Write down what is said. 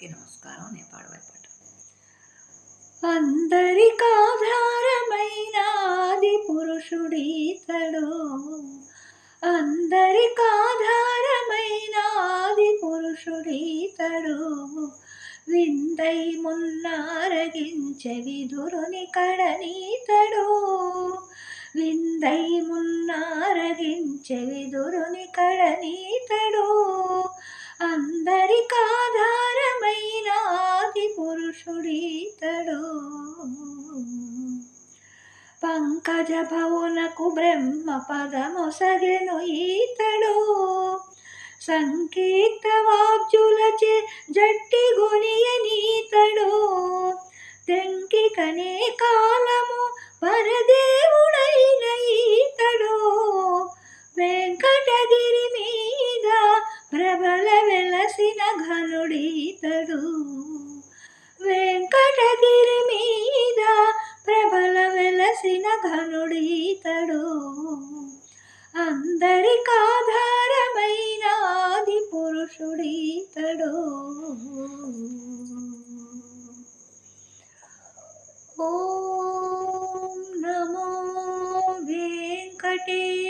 అందరికీ నమస్కారం. నేను పాడబోయే పాట అందరికాధారమైన ఆది పురుషుడీతడు, అందరికాధారమైన ఆది పురుషుడీతడు. విందై మున్నారగించె విదురుని కడనీతడు, విందై మున్నారగించె విదురుని కడనీతడు. అందరికాధారమైన ఆది పురుషుడీతడు. పంకజ భవునకు బ్రహ్మ పదమొసగెను ఈతడు, సంకీర్తవాబ్జులచే జట్టి గొనియనీతడు. తెంకికనే కాలము పరదేవుడైన ఈతడు, వెంకటగిరి మీద ప్రభల వెలసిన ఘనుడీతడు, వెంకటగిరి మీద ప్రభల వెలసిన ఘనుడీతడు. అందరికాధారమైన ఆది పురుషుడీతడు. ఓం నమో వెంకటేశాయ.